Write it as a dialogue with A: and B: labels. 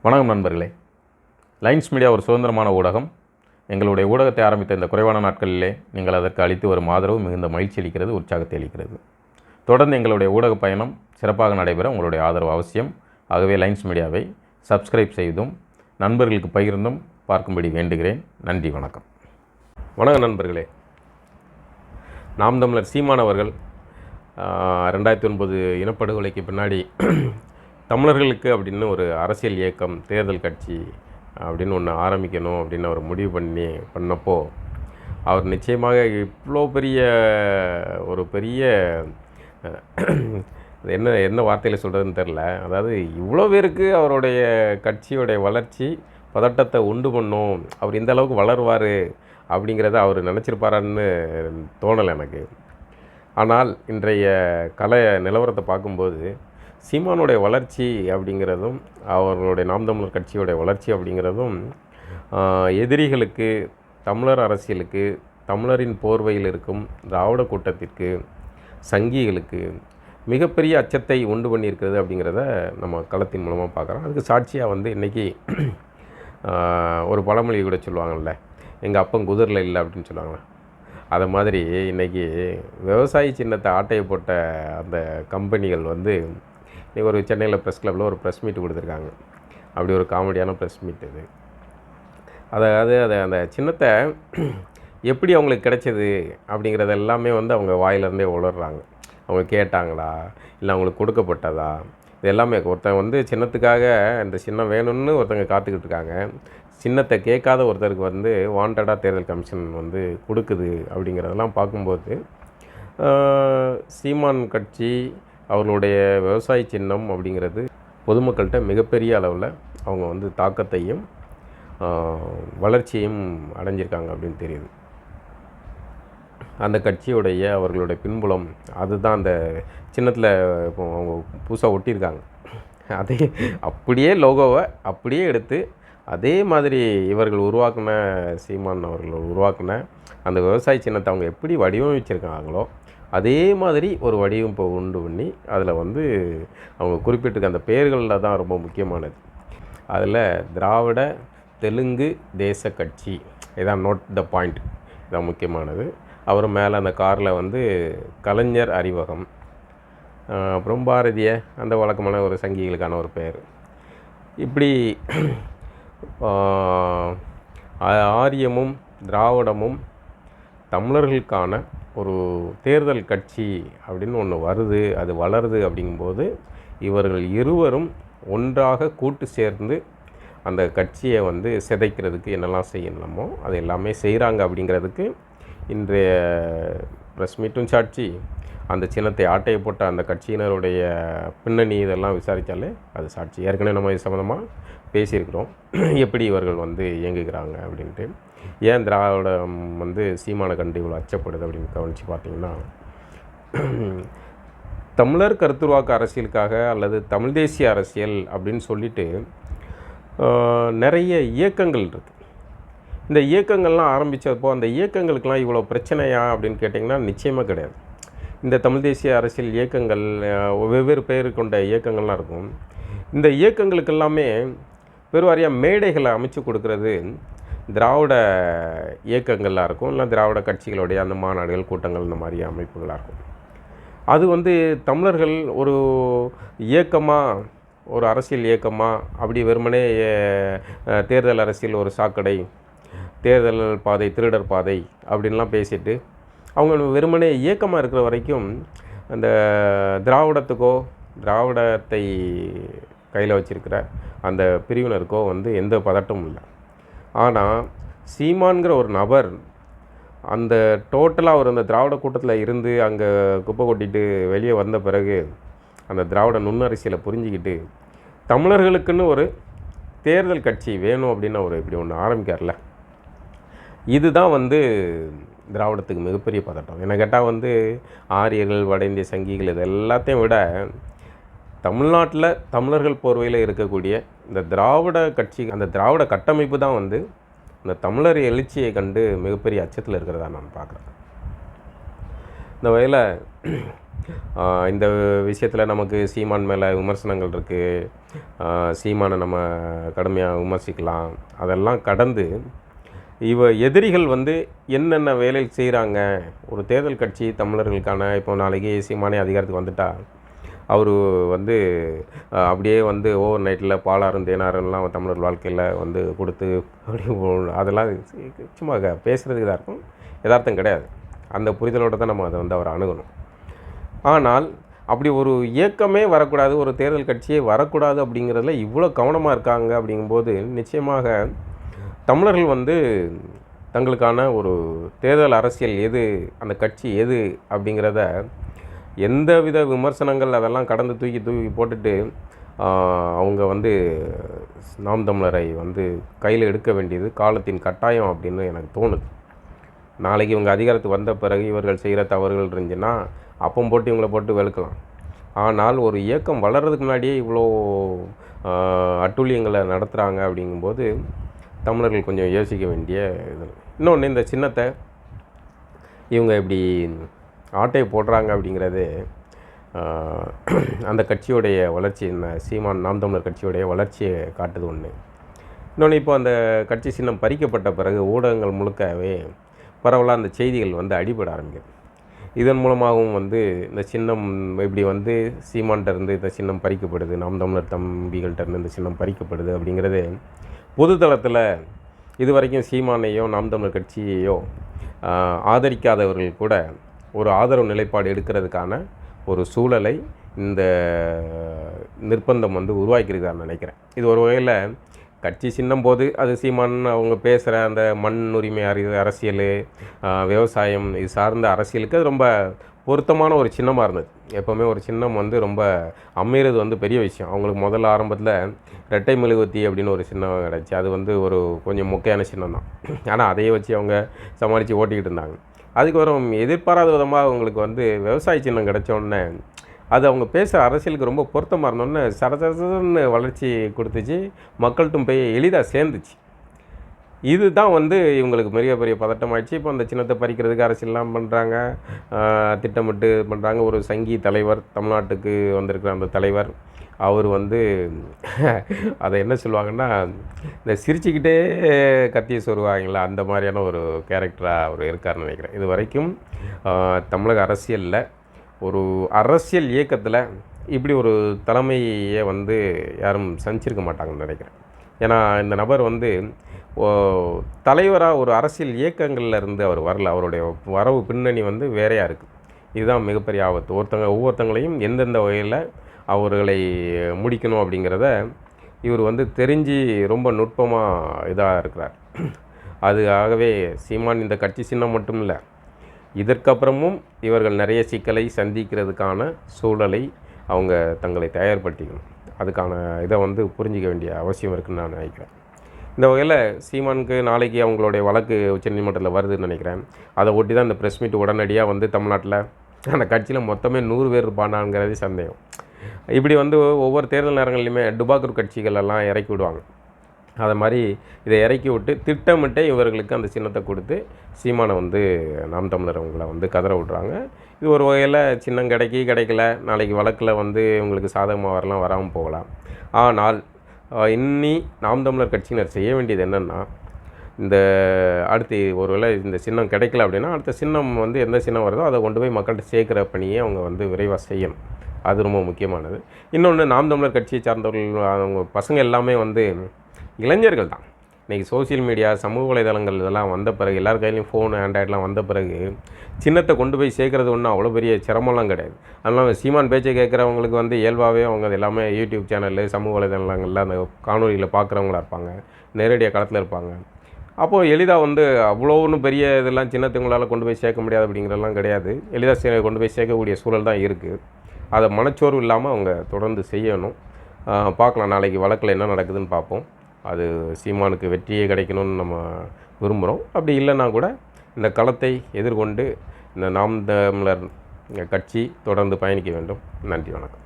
A: வணக்கம் நண்பர்களே. Lines media ஒரு சுதந்திரமான ஊடகம். எங்களுடைய ஊடகத்தை ஆரம்பித்த இந்த குறைவான நாட்களிலே நீங்கள் அதற்கு அளித்து வரும் ஆதரவு மிகுந்த மகிழ்ச்சி அளிக்கிறது, உற்சாகத்தை அளிக்கிறது. தொடர்ந்து எங்களுடைய ஊடக பயணம் சிறப்பாக நடைபெற உங்களுடைய ஆதரவு அவசியம். ஆகவே லைன்ஸ் மீடியாவை சப்ஸ்கிரைப் செய்தும் நண்பர்களுக்கு பகிர்ந்தும் பார்க்கும்படி வேண்டுகிறேன். நன்றி, வணக்கம். வணக்கம் நண்பர்களே. நாம் தமிழர் சீமான் அவர்கள் 2009 இனப்படுகொலைக்கு பின்னாடி தமிழர்களுக்கு அப்படின்னு ஒரு அரசியல் இயக்கம், தேர்தல் கட்சி அப்படின்னு ஒன்று ஆரம்பிக்கணும் அப்படின்னு அவர் முடிவு பண்ணப்போ அவர் நிச்சயமாக இவ்வளோ பெரிய என்ன வார்த்தையில் சொல்கிறதுன்னு தெரில. அதாவது இவ்வளோ பேருக்கு அவருடைய கட்சியோடைய வளர்ச்சி பதட்டத்தை உண்டு பண்ணும், அவர் இந்த அளவுக்கு வளருவார் அப்படிங்கிறத அவர் நினச்சிருப்பாரான்னு தோணலை எனக்கு. ஆனால் இன்றைய கலை நிலவரத்தை பார்க்கும்போது சீமானுடைய வளர்ச்சி அப்படிங்கிறதும் அவர்களுடைய நாம் தமிழர் கட்சியோடைய வளர்ச்சி அப்படிங்கிறதும் எதிரிகளுக்கு, தமிழர் அரசியலுக்கு, தமிழரின் போர்வையில் இருக்கும் திராவிட கூட்டத்திற்கு, சங்கிகளுக்கு மிகப்பெரிய அச்சத்தை உண்டு பண்ணியிருக்கிறது அப்படிங்கிறத நம்ம களத்தின் மூலமாக பார்க்குறோம். அதுக்கு சாட்சியாக இன்றைக்கி ஒரு பழமொழி கூட சொல்லுவாங்கள்ல, எங்கள் அப்பன் குதிரில் இல்லை அப்படின்னு சொல்லுவாங்களே, அதை மாதிரி இன்றைக்கி விவசாயி சின்னத்தை ஆட்டையை போட்ட அந்த கம்பெனிகள் இன்றைக்கி ஒரு சென்னையில் ப்ரெஸ் கிளப்பில் ஒரு ப்ரெஸ் மீட் கொடுத்துருக்காங்க. அப்படி ஒரு காமெடியான ப்ரெஸ் மீட் இது. அதாவது அந்த சின்னத்தை எப்படி அவங்களுக்கு கிடைச்சது அப்படிங்கிறது எல்லாமே அவங்க வாயிலேருந்தே உளர்றாங்க. அவங்க கேட்டாங்களா, இல்லை அவங்களுக்கு கொடுக்கப்பட்டதா, இது எல்லாமே. ஒருத்தன் சின்னத்துக்காக இந்த சின்னம் வேணும்னு ஒருத்தங்க காத்துக்கிட்டு இருக்காங்க. சின்னத்தை கேட்காத ஒருத்தருக்கு வாண்டடாக தேர்தல் கமிஷன் கொடுக்குது அப்படிங்கிறதெல்லாம் பார்க்கும்போது சீமான் கட்சி அவர்களுடைய விவசாய சின்னம் அப்படிங்கிறது பொதுமக்கள்கிட்ட மிகப்பெரிய அளவில் அவங்க தாக்கத்தையும் வளர்ச்சியும் அடைஞ்சிருக்காங்க அப்படின்னு தெரியுது. அந்த கட்சியுடைய அவர்களுடைய பின்புலம் அதுதான் அந்த சின்னத்தில் இப்போ அவங்க புதுசாக ஒட்டியிருக்காங்க. அதே அப்படியே லோகோவை அப்படியே எடுத்து அதே மாதிரி இவர்கள் உருவாக்கின, சீமான் அவர்கள் உருவாக்கின அந்த விவசாய சின்னத்தை அவங்க எப்படி வடிவமைச்சிருக்காங்களோ அதே மாதிரி ஒரு வடிவமைப்பை உண்டு பண்ணி அதில் அவங்க குறிப்பிட்டிருக்க அந்த பெயர்களில் தான் ரொம்ப முக்கியமானது. அதில் திராவிட தெலுங்கு தேச கட்சி, இதான் நோட் த பாயிண்ட், இதான் முக்கியமானது. அப்புறம் மேலே அந்த காரில் கலைஞர் அறிவகம், அப்புறம் பாரதிய, அந்த வழக்கமான ஒரு சங்கிகளுக்கான ஒரு பெயர். இப்படி ஆரியமும் திராவிடமும் தமிழர்களுக்கான ஒரு தேர்தல் கட்சி அப்படின்னு ஒன்று வருது, அது வளருது. அப்படிங்கும்போது இவர்கள் இருவரும் ஒன்றாக கூட்டு சேர்ந்து அந்த கட்சியை சிதைக்கிறதுக்கு என்னெல்லாம் செய்யணுமோ அது எல்லாமே செய்கிறாங்க அப்படிங்கிறதுக்கு இன்றைய ப்ரெஸ் மீட்டும் சாட்சி. அந்த சின்னத்தை ஆட்டையை போட்ட அந்த கட்சியினருடைய பின்னணி இதெல்லாம் விசாரித்தாலே அது சாட்சி. ஏற்கனவே நம்ம இது சம்மந்தமாக பேசியிருக்கிறோம், எப்படி இவர்கள் இயங்குகிறாங்க அப்படின்ட்டு. ஏன் திராவிடம் சீமானை கண்டு இவ்வளோ அச்சப்படுது அப்படின்னு கவனித்து பார்த்திங்கன்னா, தமிழர் கருத்துருவாக்க அரசியலுக்காக அல்லது தமிழ் தேசிய அரசியல் அப்படின்னு சொல்லிட்டு நிறைய இயக்கங்கள் இருக்குது. இந்த இயக்கங்கள்லாம் ஆரம்பித்தப்போ அந்த இயக்கங்களுக்கெல்லாம் இவ்வளோ பிரச்சனையா அப்படின்னு கேட்டிங்கன்னா நிச்சயமாக கிடையாது. இந்த தமிழ் தேசிய அரசியல் இயக்கங்கள் வெவ்வேறு பேர் கொண்ட இயக்கங்கள்லாம் இருக்கும். இந்த இயக்கங்களுக்கெல்லாமே பெருவாரியாக மேடைகளை அமைச்சு கொடுக்கறது திராவிட இயக்கங்களாக இருக்கும், இல்லை திராவிட கட்சிகளுடைய அந்த மாநாடுகள், கூட்டங்கள், இந்த மாதிரி அமைப்புகளாக இருக்கும். அது தமிழர்கள் ஒரு இயக்கமாக, ஒரு அரசியல் இயக்கமாக அப்படி வெறுமனே தேர்தல் அரசியல் ஒரு சாக்கடை, தேர்தல் பாதை திருடர் பாதை அப்படின்லாம் பேசிட்டு அவங்க வெறுமனே இயக்கமாக இருக்கிற வரைக்கும் அந்த திராவிடத்துக்கோ, திராவிடத்தை கையில் வச்சிருக்கிற அந்த பிரிவினருக்கோ எந்த பதட்டமும் இல்லை. ஆனால் சீமான்கிற ஒரு நபர் அந்த டோட்டலாக அவர் அந்த திராவிட கூட்டத்தில் இருந்து அங்கே குப்பை கொட்டிட்டு வெளியே வந்த பிறகு அந்த திராவிட நுண்ணரசியலை புரிஞ்சிக்கிட்டு தமிழர்களுக்குன்னு ஒரு தேர்தல் கட்சி வேணும் அப்படின்னு அவர் இப்படி ஒன்று ஆரம்பிக்கார்ல, இதுதான் திராவிடத்துக்கு மிகப்பெரிய பதட்டம். என்ன கேட்டால் ஆரியர்கள், வட இந்திய சங்கிகள், இது எல்லாத்தையும் விட தமிழ்நாட்டில் தமிழர்கள் போர்வையில் இருக்கக்கூடிய இந்த திராவிட கட்சி, அந்த திராவிட கட்டமைப்பு தான் இந்த தமிழர் எழுச்சியை கண்டு மிகப்பெரிய அச்சத்தில் இருக்கிறதா நான் பார்க்குறேன். இந்த வகையில் இந்த விஷயத்தில் நமக்கு சீமான் மேலே விமர்சனங்கள் இருக்குது. சீமானை நம்ம கடுமையாக விமர்சிக்கலாம். அதெல்லாம் கடந்து எதிரிகள் வந்து என்னென்ன வேலை செய்கிறாங்க. ஒரு தேர்தல் கட்சி தமிழர்களுக்கான இப்போ நாளைக்கு சீமானே அதிகாரத்துக்கு வந்துட்டால் அவர் வந்து அப்படியே வந்து ஓவர் நைட்டில் பாலாறும் தேனாருன்னெலாம் தமிழர் வாழ்க்கையில் வந்து கொடுத்து அப்படி அதெல்லாம் சும்மா பேசுகிறதுக்கு தான் இருக்கும், யதார்த்தம் கிடையாது. அந்த புரிதலோடு தான் நம்ம அதை வந்து அவர் அணுகணும். ஆனால் அப்படி ஒரு இயக்கமே வரக்கூடாது, ஒரு தேர்தல் கட்சியே வரக்கூடாது அப்படிங்கிறதுல இவ்வளோ கவனமாக இருக்காங்க. அப்படிங்கும்போது நிச்சயமாக தமிழர்கள் வந்து தங்களுக்கான ஒரு தேர்தல் அரசியல் எது, அந்த கட்சி எது அப்படிங்கிறத எந்தவித விமர்சனங்கள் அதெல்லாம் கடந்து தூக்கி போட்டுட்டு அவங்க வந்து நாம் தமிழரை வந்து கையில் எடுக்க வேண்டியது காலத்தின் கட்டாயம் அப்படின்னு எனக்கு தோணுது. நாளைக்கு இவங்க அதிகாரத்துக்கு வந்த பிறகு இவர்கள் செய்கிற தவறுகள் இருந்துச்சுன்னா அப்போ போட்டு இவங்களை போட்டு வெளுக்கலாம். ஆனால் ஒரு இயக்கம் வளர்கிறதுக்கு முன்னாடியே இவ்வளோ அட்டூழியங்களை நடத்துகிறாங்க. அப்படிங்கும்போது தமிழர்கள் கொஞ்சம் யோசிக்க வேண்டிய இது. இன்னொன்று, இந்த சின்னத்தை இவங்க இப்படி ஆட்டையை போடுறாங்க அப்படிங்கிறது அந்த கட்சியுடைய வளர்ச்சி, சீமான் நாம் தமிழர் கட்சியுடைய வளர்ச்சியை காட்டுது ஒன்று. இன்னொன்று, இப்போ அந்த கட்சி சின்னம் பறிக்கப்பட்ட பிறகு ஊடகங்கள் முழுக்கவே பரவலாக அந்த செய்திகள் வந்து அடிபட ஆரம்பிக்குது. இதன் மூலமாகவும் வந்து இந்த சின்னம் இப்படி வந்து சீமான்கிட்டருந்து இந்த சின்னம் பறிக்கப்படுது, நாம் தமிழர் தம்பிகள்கிட்டருந்து இந்த சின்னம் பறிக்கப்படுது அப்படிங்கிறது பொதுத்தளத்தில் இது வரைக்கும் சீமானையோ நாம் தமிழர் கட்சியையோ ஆதரிக்காதவர்கள் கூட ஒரு ஆதரவு நிலைப்பாடு எடுக்கிறதுக்கான ஒரு சூழலை இந்த நிர்பந்தம் வந்து உருவாக்கியிருக்காருன்னு நினைக்கிறேன். இது ஒரு வகையில் கட்சி சின்னம் போது அது சீமான் அவங்க பேசுகிற அந்த மண் உரிமை அரசியல், விவசாயம் இது சார்ந்த அரசியலுக்கு அது ரொம்ப பொருத்தமான ஒரு சின்னமாக இருந்தது. எப்போவுமே ஒரு சின்னம் வந்து ரொம்ப அமைகிறது வந்து பெரிய விஷயம். அவங்களுக்கு முதல்ல ஆரம்பத்தில் ரெட்டை மெழுகுவர்த்தி அப்படின்னு ஒரு சின்னம் கிடச்சி, அது வந்து ஒரு கொஞ்சம் மொக்கையான சின்னம் தான். ஆனால் அதையே வச்சு அவங்க சமாளித்து ஓட்டிக்கிட்டு இருந்தாங்க. அதுக்கப்புறம் எதிர்பாராத விதமாக அவங்களுக்கு வந்து விவசாய சின்னம் கிடச்சோடனே அது அவங்க பேசுகிற அரசியலுக்கு ரொம்ப பொருத்தமாக இருந்தோன்னே சரசரன்னு வளர்ச்சி கொடுத்துச்சு, மக்கள்கிட்டும் போய் எளிதாக சேர்ந்துச்சு. இது தான் வந்து இவங்களுக்கு பெரிய பெரிய பதட்டமாகிடுச்சு. இப்போ அந்த சின்னத்தை பறிக்கிறதுக்கு அரசியல்லாம் பண்ணுறாங்க, திட்டமிட்டு பண்ணுறாங்க. ஒரு சங்கி தலைவர், தமிழ்நாட்டுக்கு வந்திருக்கிற அந்த தலைவர், அவர் வந்து அதை என்ன சொல்லுவாங்கன்னா, இந்த சிரிச்சுக்கிட்டே கத்தியை சொருவாங்களா அந்த மாதிரியான ஒரு கேரக்டராக அவர் இருக்காருன்னு நினைக்கிறேன். இது வரைக்கும் தமிழக அரசியலில் ஒரு அரசியல் இயக்கத்தில் இப்படி ஒரு தலைமையை வந்து யாரும் சந்திச்சிருக்க மாட்டாங்கன்னு நினைக்கிறேன். ஏன்னா இந்த நபர் வந்து தலைவராக ஒரு அரசியல் இயக்கங்களில் இருந்து அவர் வரல. அவருடைய வரவு பின்னணி வந்து வேறையாக இருக்குது. இதுதான் மிகப்பெரிய ஆபத்து. ஒவ்வொருத்தங்களையும் எந்தெந்த வகையில் அவர்களை முடிக்கணும் அப்படிங்கிறத இவர் வந்து தெரிஞ்சு ரொம்ப நுட்பமாக இதாக இருக்கிறார். அது ஆகவே சீமான் இந்த கட்சி சின்னம் மட்டும் இல்லை, இதற்கப்புறமும் இவர்கள் நிறைய சிக்கலை சந்திக்கிறதுக்கான சூழலை அவங்க தங்களை தயார்படுத்திக்கணும். அதுக்கான இதை வந்து புரிஞ்சிக்க வேண்டிய அவசியம் இருக்குதுன்னு நான் நினைக்கிறேன். இந்த வகையில் சீமானுக்கு நாளைக்கு அவங்களுடைய வழக்கு உச்சநீதிமன்றத்தில் வருதுன்னு நினைக்கிறேன். அதை ஒட்டி தான் இந்த ப்ரெஸ் மீட் உடனடியாக வந்து தமிழ்நாட்டில் அந்த கட்சியில் மொத்தமே 100 பேர் இருப்பானாங்கிறது சந்தேகம். இப்படி வந்து ஒவ்வொரு தேர்தல் நேரங்கள்லையுமே டுபாக்கூர் கட்சிகள் எல்லாம் இறக்கி விடுவாங்க. அதை மாதிரி இதை இறக்கி விட்டு திட்டமிட்டே இவர்களுக்கு அந்த சின்னத்தை கொடுத்து சீமானை வந்து நாம் தமிழர் அவங்கள வந்து கதற விட்றாங்க. இது ஒரு வகையில் சின்னம் கிடைக்கல, நாளைக்கு வழக்கில் வந்து இவங்களுக்கு சாதகமாக வரலாம், வராமல் போகலாம். ஆனால் இன்னி நாம் தமிழர் கட்சியினர் செய்ய வேண்டியது என்னென்னா, இந்த அடுத்து ஒருவேளை இந்த சின்னம் கிடைக்கல அப்படின்னா அடுத்த சின்னம் வந்து எந்த சின்னம் வருதோ அதை கொண்டு போய் மக்கள்கிட்ட சேர்க்குற பணியை அவங்க வந்து விரைவாக செய்யணும். அது ரொம்ப முக்கியமானது. இன்னொன்று, நாம் தமிழர் கட்சியை சார்ந்தவர்கள் அவங்க பசங்க எல்லாமே வந்து இளைஞர்கள் தான். இன்றைக்கி சோசியல் மீடியா, சமூக வலைதளங்கள் இதெல்லாம் வந்த பிறகு, எல்லார் கையிலையும் ஃபோனு, ஆண்ட்ராய்டெலாம் வந்த பிறகு சின்னத்தை கொண்டு போய் சேர்க்குறது ஒன்றும் அவ்வளோ பெரிய சிரமம்லாம் கிடையாது. அதனால் சீமான் பேச்சை கேட்குறவங்களுக்கு வந்து இயல்பாகவே அவங்க அது எல்லாமே யூடியூப் சேனலு, சமூக வலைதளங்களில் அந்த காணொலியில் பார்க்குறவங்களா இருப்பாங்க, நேரடியாக களத்தில் இருப்பாங்க. அப்போது எளிதாக வந்து அவ்வளோ ஒன்றும் பெரிய இதெல்லாம் சின்னத்துங்களால் கொண்டு போய் சேர்க்க முடியாது அப்படிங்கிறதெல்லாம் கிடையாது. எளிதாக கொண்டு போய் சேர்க்கக்கூடிய சூழல் தான் இருக்குது. அதை மனச்சோர்வு இல்லாமல் அவங்க தொடர்ந்து செய்யணும். பார்க்கலாம், நாளைக்கு வழக்கில் என்ன நடக்குதுன்னு பார்ப்போம். அது சீமானுக்கு வெற்றியே கிடைக்கணும்னு நம்ம விரும்புகிறோம். அப்படி இல்லைன்னா கூட இந்த களத்தை எதிர்கொண்டு இந்த நாம் தமிழர் கட்சி தொடர்ந்து பயணிக்க வேண்டும். நன்றி, வணக்கம்.